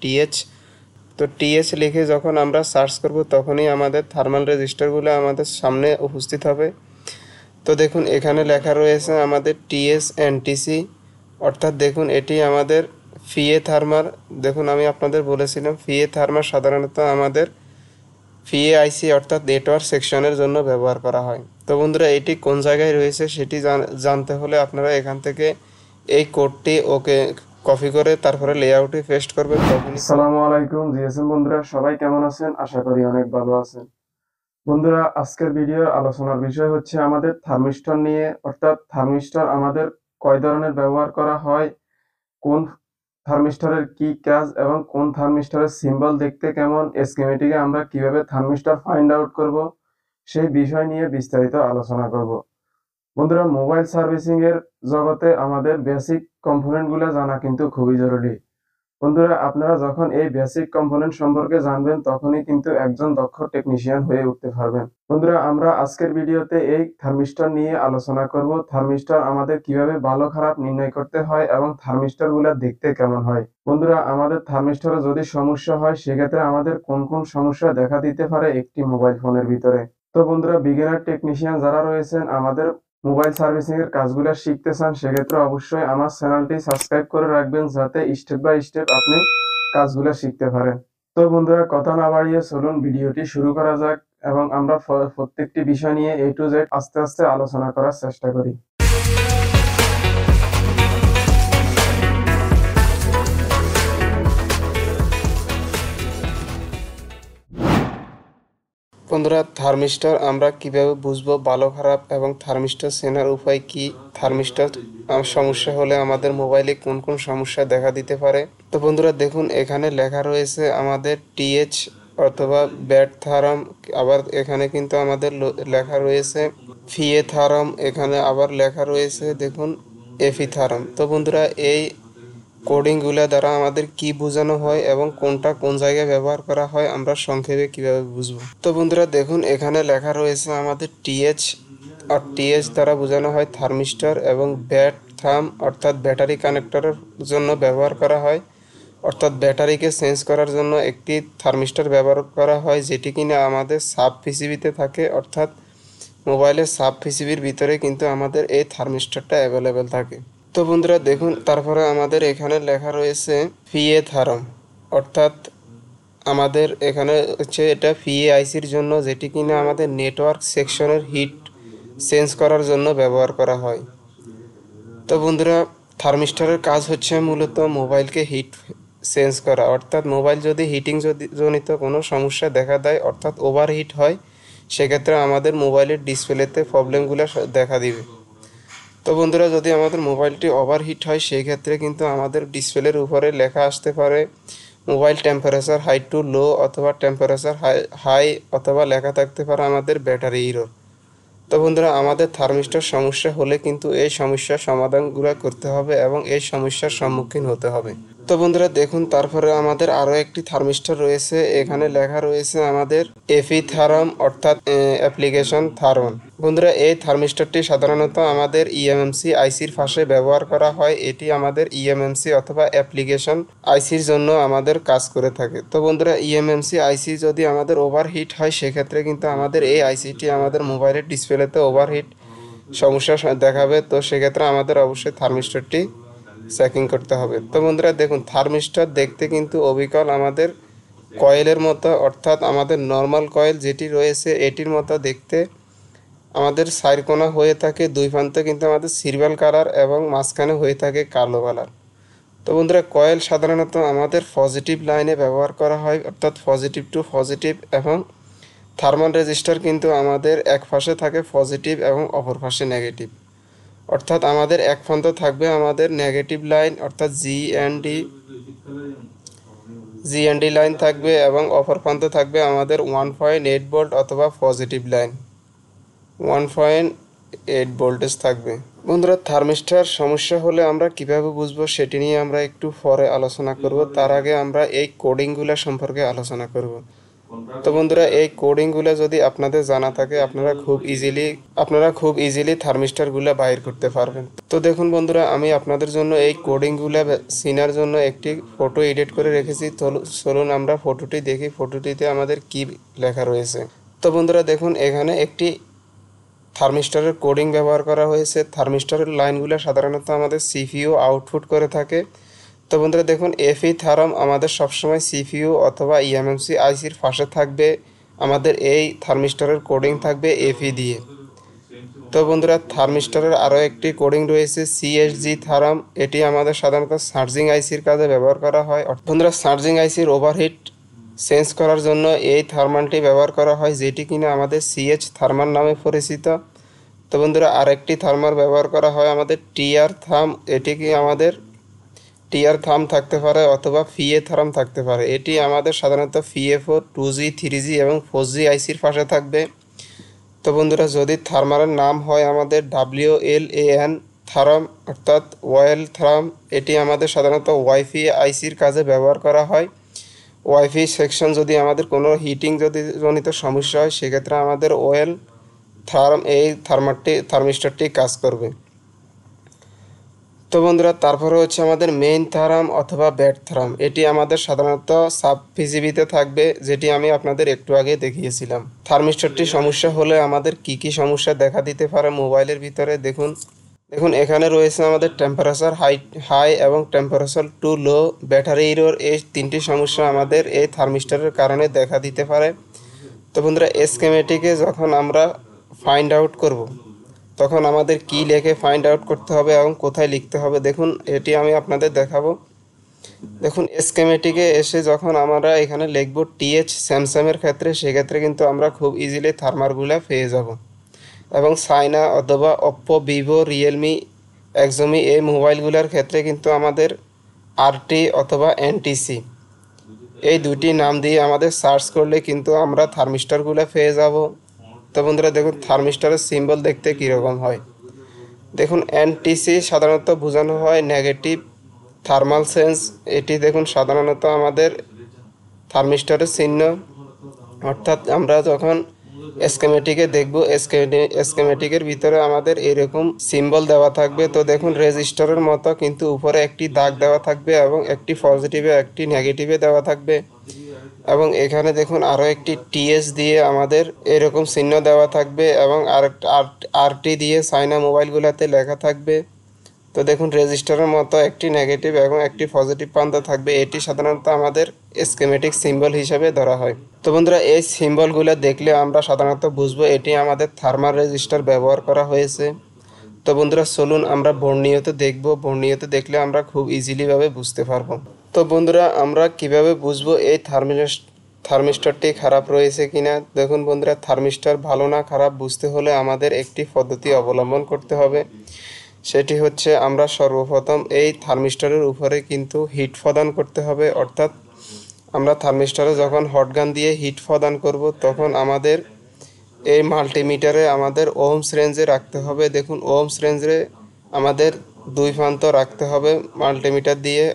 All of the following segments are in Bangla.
টিএইচ। তো টিএইচ লিখে যখন আমরা সার্চ করব তখনই আমাদের থার্মাল রেজিস্টারগুলো আমাদের সামনে উপস্থিত হবে। তো দেখুন এখানে লেখা রয়েছে আমাদের টিএস এনটিসি, অর্থাৎ দেখুন এটি আমাদের ফিএ থার্মার। দেখুন আমি আপনাদের বলেছিলাম ফিএ থার্মার সাধারণত আমাদের ফিএ আইসি অর্থাৎ নেটওয়ার্ক সেকশনের জন্য ব্যবহার করা হয়। তো বন্ধুরা এটি কোন জায়গায় রয়েছে সেটি জানতে হলে আপনারা এখান থেকে এই কোডটি কপি করে তারপরে লেআউটে পেস্ট করবেন। আসসালামু আলাইকুম জিএসএম বন্ধুরা, সবাই কেমন আছেন? আশা করি অনেক ভালো আছেন। বন্ধুরা আজকের ভিডিওর আলোচনার বিষয় হচ্ছে আমাদের থার্মিস্টর নিয়ে, অর্থাৎ থার্মিস্টর আমাদের কয় ধরনের ব্যবহার করা হয়, কোন থার্মিস্টরের কি কাজ এবং কোন থার্মিস্টরের সিম্বল দেখতে কেমন, স্কিমেটিকে আমরা কিভাবে থার্মিস্টর ফাইন্ড আউট করব, সেই বিষয় নিয়ে বিস্তারিত আলোচনা করব। বন্ধুরা মোবাইল সার্ভিসিং এর জগতে আমাদের বেসিক কম্পোনেন্টগুলো জানা কিন্তু খুবই জরুরি। বন্ধুরা আপনারা যখন এই বেসিক কম্পোনেন্ট সম্পর্কে জানবেন তখনই কিন্তু একজন দক্ষ টেকনিশিয়ান হয়ে উঠতে পারবেন। বন্ধুরা আমরা আজকের ভিডিওতে এই থার্মিস্টর নিয়ে আলোচনা করব। থার্মিস্টর আমাদের কিভাবে ভালো খারাপ নির্ণয় করতে হয় এবং থার্মিস্টর গুলা দেখতে কেমন হয়। বন্ধুরা আমাদের থার্মিস্টরে যদি সমস্যা হয় সেক্ষেত্রে আমাদের কোন কোন সমস্যা দেখা দিতে পারে একটি মোবাইল ফোনের ভিতরে। তো বন্ধুরা বিগিনার টেকনিশিয়ান যারা রয়েছেন, আমাদের মোবাইল সার্ভিসিং এর কাজগুলো শিখতে চান, সেক্ষেত্রে অবশ্যই আমার চ্যানেলটি সাবস্ক্রাইব করে রাখবেন যাতে স্টেপ বাই স্টেপ আপনি কাজগুলো শিখতে পারেন। তো বন্ধুরা কথা না বাড়িয়ে চলুন ভিডিওটি শুরু করা যাক এবং আমরা প্রত্যেকটি বিষয় নিয়ে A to Z আস্তে আস্তে আলোচনা করার চেষ্টা করি। বন্ধুরা থার্মিস্টর আমরা কিভাবে বুঝবো ভালো খারাপ এবং থার্মিস্টর চেনার উপায় কি, থার্মিস্টর সমস্যা হলে আমাদের মোবাইলে কোন কোন সমস্যা দেখা দিতে পারে। তো বন্ধুরা দেখুন এখানে লেখা রয়েছে আমাদের টিএইচ অথবা ব্যাড থার্ম, আবার এখানে কিন্তু আমাদের লেখা রয়েছে ফিএ থার্ম, এখানে আবার লেখা রয়েছে দেখুন এফি থার্ম। তো বন্ধুরা এই কোডিংগুলো দ্বারা আমাদের কি বোঝানো হয় এবং কোনটা কোন জায়গায় ব্যবহার করা হয় আমরা সংক্ষেপে কিভাবে বুঝবো। তো বন্ধুরা দেখুন এখানে লেখা রয়েছে আমাদের টিএইচ, আর টিএইচ দ্বারা বোঝানো হয় থার্মিস্টর, এবং ব্যাড থার্ম অর্থাৎ ব্যাটারি কানেক্টরের জন্য ব্যবহার করা হয়, অর্থাৎ ব্যাটারিকে চেঞ্জ করার জন্য একটি থার্মিস্টর ব্যবহার করা হয় যেটি কিনা আমাদের সাব পিসিবিতে থাকে, অর্থাৎ মোবাইলের সাব পিসিবির ভিতরে কিন্তু আমাদের এই থার্মিস্টরটা অ্যাভেলেবেল থাকে। তো বন্ধুরা দেখুন তারপরে আমাদের এখানে লেখা রয়েছে ফিএ থার্ম, অর্থাৎ আমাদের এখানে হচ্ছে এটা ফিএ আইসির জন্য, যেটি কিনা আমাদের নেটওয়ার্ক সেকশনের হিট চেঞ্জ করার জন্য ব্যবহার করা হয়। তো বন্ধুরা থার্মিস্টরের কাজ হচ্ছে মূলত মোবাইলকে হিট চেঞ্জ করা, অর্থাৎ মোবাইল যদি জনিত কোনো সমস্যা দেখা দেয় অর্থাৎ ওভারহিট হয়, সেক্ষেত্রে আমাদের মোবাইলের ডিসপ্লেতে প্রবলেমগুলো দেখা দিবে। তো বন্ধুরা যদি আমাদের মোবাইলটি ওভারহিট হয় সেই ক্ষেত্রে কিন্তু আমাদের ডিসপ্লের উপরে লেখা আসতে পারে mobile temperature high to low, অথবা টেম্পারেচার হাই, অথবা লেখা থাকতে পারে আমাদের ব্যাটারি এরর। তো বন্ধুরা আমাদের থার্মিস্টর সমস্যা হলে কিন্তু এই সমস্যার সমাধানগুলো করতে হবে এবং এই সমস্যার সম্মুখীন হতে হবে। তো বন্ধুরা দেখুন তারপরে আমাদের আরও একটি থার্মিস্টর রয়েছে, এখানে লেখা রয়েছে আমাদের এফি থার্ম অর্থাৎ অ্যাপ্লিকেশন থার্ম। বন্ধুরা এই থার্মিস্টরটি সাধারণত আমাদের ইএমএমসি আইসির পাশে ব্যবহার করা হয়, এটি আমাদের ইএমএমসি অথবা অ্যাপ্লিকেশন আইসির জন্য আমাদের কাজ করে থাকে। তো বন্ধুরা ইএমএমসি আইসি যদি আমাদের ওভারহিট হয় সেক্ষেত্রে কিন্তু আমাদের এই আইসিটি আমাদের মোবাইলের ডিসপ্লেতে ওভারহিট সমস্যা দেখাবে, তো সেক্ষেত্রে আমাদের অবশ্যই থার্মিস্টরটি চেকিং করতে হবে। তো বন্ধুরা দেখুন থার্মিস্টর দেখতে কিন্তু অবিকল আমাদের কয়েলের মতো, অর্থাৎ আমাদের নর্মাল কয়েল যেটি রয়েছে এটির মতো দেখতে, আমাদের সাইরকোনা হয়ে থাকে, দুই প্রান্তে কিন্তু আমাদের সিলভার কালার এবং মাঝখানে হয়ে থাকে কালো কালার। তো বন্ধুরা কয়েল সাধারণত আমাদের পজিটিভ লাইনে ব্যবহার করা হয়, অর্থাৎ পজিটিভ টু পজিটিভ, এবং থার্মাল রেজিস্টার কিন্তু আমাদের এক পাশে থাকে পজিটিভ এবং অপর পাশে নেগেটিভ, অর্থাৎ আমাদের এক প্রান্ত থাকবে আমাদের নেগেটিভ লাইন অর্থাৎ জিএনডি লাইন থাকবে এবং অপর প্রান্ত থাকবে আমাদের 1.8 ভোল্ট অথবা পজিটিভ লাইন 1.8 ভোল্টেজ থাকবে। বন্ধুরা থার্মিস্টর সমস্যা হলে আমরা কিভাবে বুঝবো সেটি নিয়ে আমরা একটু পরে আলোচনা করব, তার আগে আমরা এই কোডিংগুলো সম্পর্কে আলোচনা করব। তো বন্ধুরা এই কোডিংগুলো যদি আপনাদের জানা থাকে আপনারা খুব ইজিলি থার্মিস্টরগুলো বাইর করতে পারবেন। তো দেখুন বন্ধুরা, আমি আপনাদের জন্য এই কোডিংগুলো চেনার জন্য একটি ফটো এডিট করে রেখেছি। চলুন আমরা ফটোটি দেখি, ফটোটিতে আমাদের কি লেখা রয়েছে। তো বন্ধুরা দেখুন, এখানে একটি থার্মিস্টরের কোডিং ব্যবহার করা হয়েছে। থার্মিস্টরের লাইনগুলো সাধারণত আমাদের সিপিইউ আউটপুট করে থাকে। তো বন্ধুরা দেখুন, এফই থার্ম আমাদের সবসময় সিপিইউ অথবা ইএমএমসি আইসির পাশে থাকবে। আমাদের এই থার্মিস্টরের কোডিং থাকবে এফই দিয়ে। তো বন্ধুরা, থার্মিস্টরের আরও একটি কোডিং রয়েছে সিএসজি থার্ম। এটি আমাদের সাধারণত চার্জিং আইসির কাজে ব্যবহার করা হয়। বন্ধুরা, চার্জিং আইসির ওভারহিট চেঞ্জ করার জন্য এই থার্মালটি ব্যবহার করা হয়, যেটি কিনা আমাদের সিএইচ থার্মাল নামে পরিচিত। তো বন্ধুরা, আরেকটি থার্মাল ব্যবহার করা হয় আমাদের টিআর থার্ম। এটি কি আমাদের টিআর থার্ম থাকতে পারে অথবা ফিএ থার্ম থাকতে পারে। এটি আমাদের সাধারণত FE4, 2G, 3G এবং 4G আইসির পাশে থাকবে। তো বন্ধুরা, যদি থার্মালের নাম হয় আমাদের WLAN থার্ম অর্থাৎ ওয়েল থার্ম, এটি আমাদের সাধারণত ওয়াইফাই আইসির কাজে ব্যবহার করা হয়। ওয়াইফাই সেকশন যদি আমাদের কোনো হিটিং জনিত সমস্যা হয়, সেক্ষেত্রে আমাদের ওয়েল থার্ম এই থার্মিস্টরটি কাজ করবে। তো বন্ধুরা, তারপরে হচ্ছে আমাদের মেইন থার্ম অথবা ব্যাড থার্ম। এটি আমাদের সাধারণত সাব পিসিবিতে থাকবে, যেটি আমি আপনাদের একটু আগে দেখিয়েছিলাম। থার্মিস্টরটি সমস্যা হলে আমাদের কি কি সমস্যা দেখা দিতে পারে মোবাইলের ভিতরে দেখুন এখানে রয়েছে আমাদের টেম্পারেচার হাই এবং temperature to low, battery error. এই তিনটি সমস্যা আমাদের এই থার্মিস্টরের কারণে দেখা দিতে পারে। তো বন্ধুরা, স্কিমেটিকে যখন আমরা ফাইন্ড আউট করব, তখন আমাদের কি লিখে ফাইন্ড আউট করতে হবে এবং কোথায় লিখতে হবে, দেখুন এটি আমি আপনাদের দেখাবো। দেখুন, স্কিমেটিকে এসে যখন আমরা এখানে লিখব TH স্যামসাংয়ের ক্ষেত্রে, সেক্ষেত্রে কিন্তু আমরা খুব ইজিলি থার্মালগুলো পেয়ে যাব। এবং চায়না অথবা ওপ্পো, ভিভো, রিয়েলমি, এক্সোমি এই মোবাইলগুলোর ক্ষেত্রে কিন্তু আমাদের RT অথবা NTC এই দুটি নাম দিয়ে আমাদের সার্চ করলে কিন্তু আমরা থার্মিস্টরগুলো পেয়ে যাব। তো বন্ধুরা দেখুন, থার্মিস্টরের সিম্বল দেখতে কীরকম হয়। দেখুন, NTC সাধারণত বোঝানো হয় নেগেটিভ থার্মাল চেঞ্জ। এটি দেখুন সাধারণত আমাদের থার্মিস্টরের চিহ্ন। অর্থাৎ আমরা যখন স্কিমেটিকে দেখব, স্কিমেটিকের ভিতরে আমাদের এরকম সিম্বল দেওয়া থাকবে। তো দেখুন, রেজিস্টারের মতো কিন্তু উপরে একটি দাগ দেওয়া থাকবে এবং একটি পজিটিভে একটি নেগেটিভে দেওয়া থাকবে। এবং এখানে দেখুন আরও একটি TS দিয়ে আমাদের এরকম চিহ্ন দেওয়া থাকবে এবং আরেকটা RT দিয়ে চায়না মোবাইলগুলোতে লেখা থাকবে। তো দেখুন, রেজিস্টারের মতো একটি নেগেটিভ এবং একটি পজিটিভ প্রান্ত থাকবে। এটি সাধারণত আমাদের স্কিমেটিক সিম্বল হিসেবে ধরা হয়। তো বন্ধুরা, এই সিম্বলগুলো দেখলে আমরা সাধারণত বুঝবো এটি আমাদের থার্মাল রেজিস্টার ব্যবহার করা হয়েছে। তো বন্ধুরা, চলুন আমরা বর্ণীয়ত দেখব। বর্ণীয়ত দেখলে আমরা খুব ইজিলিভাবে বুঝতে পারবো। তো বন্ধুরা, আমরা কিভাবে বুঝবো এই থার্মিস্টরটি খারাপ রয়েছে কিনা। দেখুন বন্ধুরা, থার্মিস্টর ভালো না খারাপ বুঝতে হলে আমাদের একটি পদ্ধতি অবলম্বন করতে হবে। সেটি হচ্ছে আমরা সর্বপ্রথম এই থার্মিস্টরের উপরে কিন্তু হিট প্রদান করতে হবে। অর্থাৎ আমরা থার্মিস্টরে যখন হটগান দিয়ে হিট প্রদান করব, তখন আমাদের এই মাল্টিমিটারে আমাদের ওহমস রেঞ্জে রাখতে হবে। দেখুন, ওহমস রেঞ্জে আমাদের দুই প্রান্ত রাখতে হবে মাল্টিমিটার দিয়ে।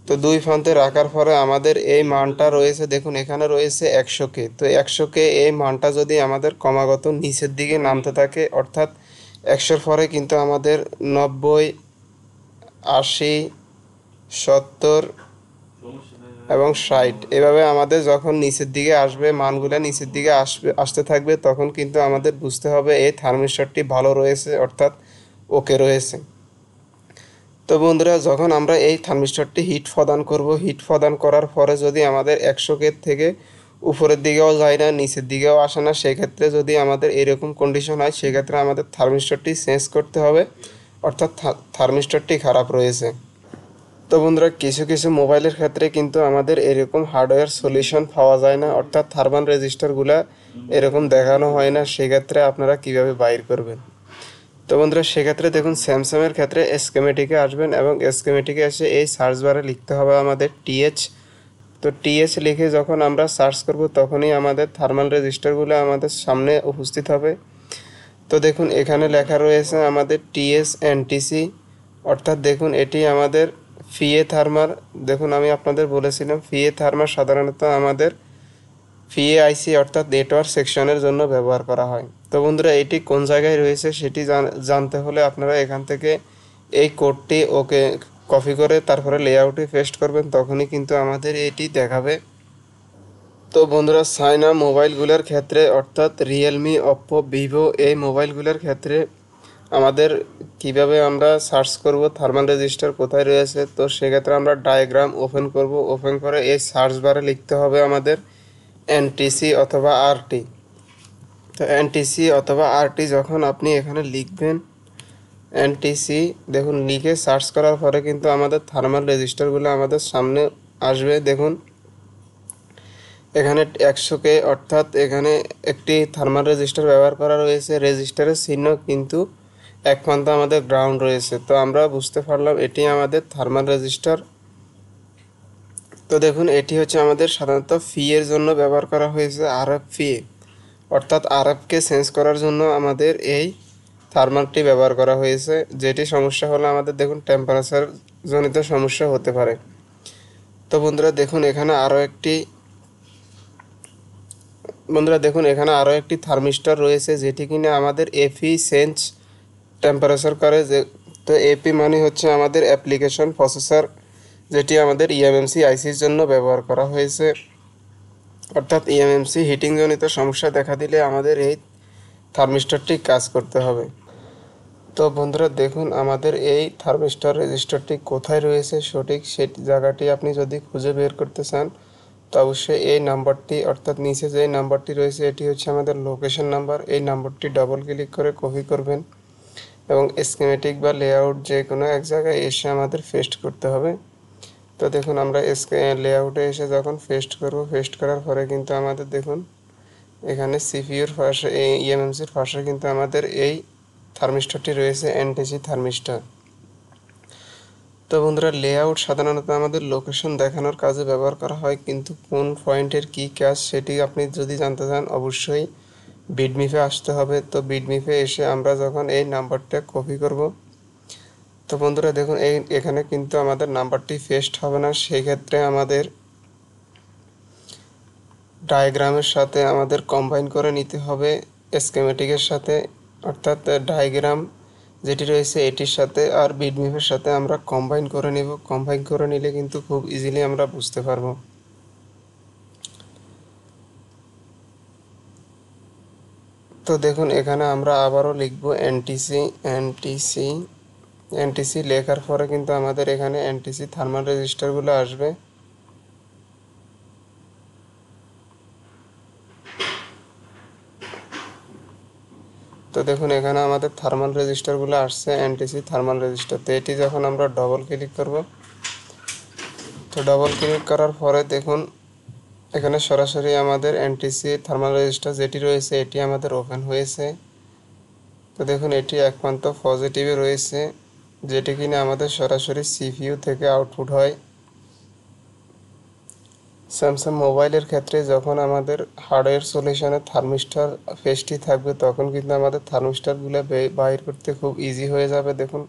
তো দুই প্রান্তে রাখার পরে আমাদের এই মানটা রয়েছে, দেখুন এখানে রয়েছে 100K। তো 100K এই মানটা যদি আমাদের ক্রমাগত নিচের দিকে নামতে থাকে, অর্থাৎ 100-র পরে কিন্তু আমাদের 90, 80, 70 এবং 60 এভাবে আমাদের যখন নিচের দিকে আসবে, মানগুলো নিচের দিকে আসতে থাকবে, তখন কিন্তু আমাদের বুঝতে হবে এই থার্মিস্টরটি ভালো রয়েছে, অর্থাৎ ওকে রয়েছে। তো বন্ধুরা, যখন আমরা এই থার্মিস্টরটি হিট প্রদান করব, হিট প্রদান করার পরে যদি আমাদের 100K থেকে উপরের দিকেও যায় না, নিচের দিকেও আসে না, সেক্ষেত্রে যদি আমাদের এরকম কন্ডিশন হয়, সেক্ষেত্রে আমাদের থার্মিস্টরটি চেঞ্জ করতে হবে, অর্থাৎ থার্মিস্টরটি খারাপ রয়েছে। তো বন্ধুরা, কিছু কিছু মোবাইলের ক্ষেত্রে কিন্তু আমাদের এরকম হার্ডওয়্যার সলিউশন পাওয়া যায় না, অর্থাৎ থার্মাল রেজিস্টারগুলো এরকম দেখানো হয় না। সেক্ষেত্রে আপনারা কিভাবে বাইর করবেন। তো বন্ধুরা, সেক্ষেত্রে দেখুন স্যামসাংয়ের ক্ষেত্রে স্কিমেটিকে আসবেন এবং স্কিমেটিকে এসে এই সার্চ বারে লিখতে হবে আমাদের TH। তো TH লিখে যখন আমরা সার্চ করব, তখনই আমাদের থার্মাল রেজিস্টারগুলো আমাদের সামনে উপস্থিত হবে। তো দেখুন এখানে লেখা রয়েছে আমাদের TS NTC, অর্থাৎ দেখুন এটি আমাদের ফিএ থার্মাল। দেখুন আমি আপনাদের বলেছিলাম ফিএ থার্মাল সাধারণত আমাদের ভিএআইসি অর্থাৎ নেটওয়ার্ক সেকশনের জন্য ব্যবহার করা হয়। তো বন্ধুরা এটি কোন জায়গায় রয়েছে সেটি জানতে হলে আপনারা এখান থেকে এই কোডটি কপি করে তারপরে লেআউটে পেস্ট করবেন, তখনই কিন্তু আমাদের এটি দেখাবে। তো বন্ধুরা চায়না মোবাইলগুলোর ক্ষেত্রে অর্থাৎ রিয়েলমি, ওপ্পো, ভিভো এই মোবাইলগুলোর ক্ষেত্রে আমাদের কিভাবে আমরা সার্চ করব থার্মাল রেজিস্টার কোথায় রয়েছে, তো সেক্ষেত্রে আমরা ডায়াগ্রাম ওপেন করব। ওপেন করে এই সার্চ বারে লিখতে হবে আমাদের এনটিসি অথবা আরটি। তো এনটিসি অথবা আরটি যখন আপনি এখানে লিখবেন, এনটিসি দেখুন লিখে সার্চ করার পরে কিন্তু আমাদের থার্মাল রেজিস্টারগুলো আমাদের সামনে আসবে। দেখুন এখানে 100K অর্থাৎ এখানে একটি থার্মাল রেজিস্টার ব্যবহার করা রয়েছে। রেজিস্টারের চিহ্ন কিন্তু এক প্রান্তে আমাদের গ্রাউন্ড রয়েছে। তো আমরা বুঝতে পারলাম এটি আমাদের থার্মাল রেজিস্টার। তো দেখুন এটি হচ্ছে আমাদের সাধারণত ফি এর জন্য ব্যবহার করা হয়েছে, আরএফ ফি অর্থাৎ আরএফকে চেঞ্জ করার জন্য আমাদের এই থার্মালটি ব্যবহার করা হয়েছে। যেটি সমস্যা হলে আমাদের দেখুন টেম্পারেচার জনিত সমস্যা হতে পারে। তো বন্ধুরা দেখুন এখানে আরও একটি থার্মিস্টর রয়েছে, যেটি কিনা আমাদের এপি চেঞ্জ টেম্পারেচার করে। তো এপি মানে হচ্ছে আমাদের অ্যাপ্লিকেশন প্রসেসর, যেটি আমাদের ইএমএমসি আইসির জন্য ব্যবহার করা হয়েছে। অর্থাৎ ইএমএমসি হিটিং জনিত সমস্যা দেখা দিলে আমাদের এই থার্মিস্টরটি কাজ করতে হবে। তো বন্ধুরা দেখুন আমাদের এই থার্মিস্টর রেজিস্টারটি কোথায় রয়েছে সঠিক সেই জায়গাটি আপনি যদি খুঁজে বের করতে চান, তো অবশ্যই এই নাম্বারটি অর্থাৎ নিচে যে নাম্বারটি রয়েছে এটি হচ্ছে আমাদের লোকেশন নাম্বার। এই নাম্বারটি ডবল ক্লিক করে কপি করবেন এবং স্কিমেটিক বা লেআউট যে কোনো এক জায়গায় এসে আমাদের পেস্ট করতে হবে। তো দেখুন আমরা লেআউটে এসে যখন পেস্ট করব, পেস্ট করার পরে কিন্তু আমাদের দেখুন এখানে সিপিইউর পাশে ইএমএমসির পাশে কিন্তু আমাদের এই থার্মিস্টরটি রয়েছে, এনটিসি থার্মিস্টর। তো বন্ধুরা লেআউট সাধারণত আমাদের লোকেশন দেখানোর কাজে ব্যবহার করা হয়, কিন্তু কোন পয়েন্টের কী কাজ সেটি আপনি যদি জানতে চান অবশ্যই বিটমিপে আসতে হবে। তো বিটমিপে এসে আমরা যখন এই নাম্বারটা কপি করব, তো বন্ধুরা দেখুন এখানে কিন্তু আমাদের নাম্বারটি পেস্ট হবে না। সেই ক্ষেত্রে আমাদের ডায়াগ্রামের সাথে আমাদের কম্বাইন করে নিতে হবে স্কিমেটিকের সাথে, অর্থাৎ ডায়াগ্রাম যেটি রয়েছে এটির সাথে আর বিটম্যাপের সাথে আমরা কম্বাইন করে নেব। কম্বাইন করে নিলে কিন্তু খুব ইজিলি আমরা বুঝতে পারবো। তো দেখুন এখানে আমরা আবারও লিখব এনটিসি এনটিসি এনটিসি লেখার পরে কিন্তু আমাদের এখানে এনটিসি থার্মাল রেজিস্টারগুলো আসবে। তো দেখুন এখানে আমাদের থার্মাল রেজিস্টারগুলো আসছে, এনটিসি থার্মাল রেজিস্টার। তো এটি যখন আমরা ডবল ক্লিক করব, তো ডবল ক্লিক করার পরে দেখুন এখানে সরাসরি আমাদের এনটিসি থার্মাল রেজিস্টার যেটি রয়েছে এটি আমাদের ওপেন হয়েছে। তো দেখুন এটি এক প্রান্ত পজিটিভে রয়েছে, যেটি কিনা আমাদের সরাসরি সিপিইউ থেকে আউটপুট হয়। স্যামসাং মোবাইলের ক্ষেত্রে যখন আমাদের হার্ডওয়্যার সলিউশনে থার্মিস্টর পেস্টটি থাকবে, তখন কিন্তু আমাদের থার্মিস্টরগুলো বাইর করতে খুব ইজি হয়ে যাবে। দেখুন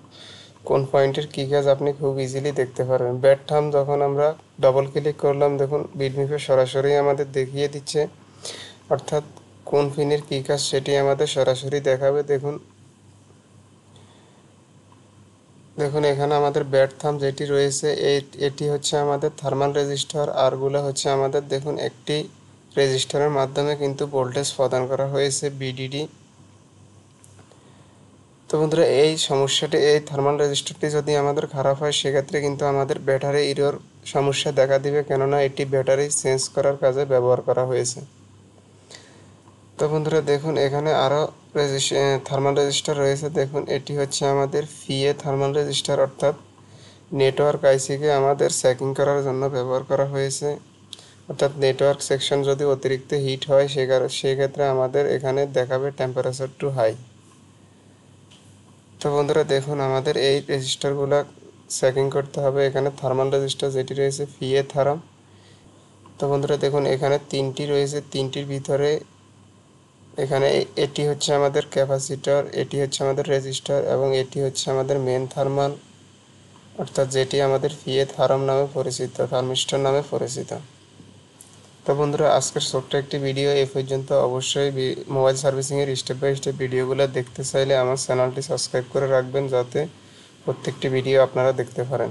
কোন পয়েন্টের কী কাজ আপনি খুব ইজিলি দেখতে পারবেন। ব্যাট থাম যখন আমরা ডবল ক্লিক করলাম, দেখুন বিটমিপে সরাসরি আমাদের দেখিয়ে দিচ্ছে, অর্থাৎ কোন পিনের কী কাজ সেটি আমাদের সরাসরি দেখাবে। দেখুন এখানে আমাদের ব্যাট থাম যেটি রয়েছে এটি হচ্ছে আমাদের থার্মাল রেজিস্টার, আরগুলো হচ্ছে আমাদের দেখুন একটি রেজিস্টারের মাধ্যমে কিন্তু ভোল্টেজ প্রদান করা হয়েছে ভিডিডি। তো বন্ধুরা এই সমস্যাটি এই থার্মাল রেজিস্টারটি যদি আমাদের খারাপ হয় সেক্ষেত্রে কিন্তু আমাদের ব্যাটারি ইরর সমস্যা দেখা দিবে, কেননা এটি ব্যাটারি চেঞ্জ করার কাজে ব্যবহার করা হয়েছে। তো বন্ধুরা দেখুন এখানে আরও থার্মাল রেজিস্টার রয়েছে। দেখুন এটি হচ্ছে আমাদের ফিএ থার্মাল রেজিস্টার, অর্থাৎ নেটওয়ার্ক আইসিকে আমাদের চেকিং করার জন্য ব্যবহার করা হয়েছে। অর্থাৎ নেটওয়ার্ক সেকশন যদি অতিরিক্ত হিট হয় সেক্ষেত্রে আমাদের এখানে দেখাবে টেম্পারেচার টু হাই। তো বন্ধুরা দেখুন আমাদের এই রেজিস্টারগুলো চেকিং করতে হবে। এখানে থার্মাল রেজিস্টার যেটি রয়েছে ফিএ থার্ম। তো বন্ধুরা দেখুন এখানে তিনটি রয়েছে, তিনটির ভিতরে এখানে এটি হচ্ছে আমাদের ক্যাপাসিটর, এটি হচ্ছে আমাদের রেজিস্টার এবং এটি হচ্ছে আমাদের মেন থার্মাল, অর্থাৎ যেটি আমাদের ফিএ থার্ম নামে পরিচিত, থার্মিস্টর নামে পরিচিত। তো বন্ধুরা, আজকের ছোট্ট একটি ভিডিও এই পর্যন্ত। অবশ্যই মোবাইল সার্ভিসিংয়ের স্টেপ বাই স্টেপ ভিডিওগুলো দেখতে চাইলে আমার চ্যানেলটি সাবস্ক্রাইব করে রাখবেন, যাতে প্রত্যেকটি ভিডিও আপনারা দেখতে পারেন।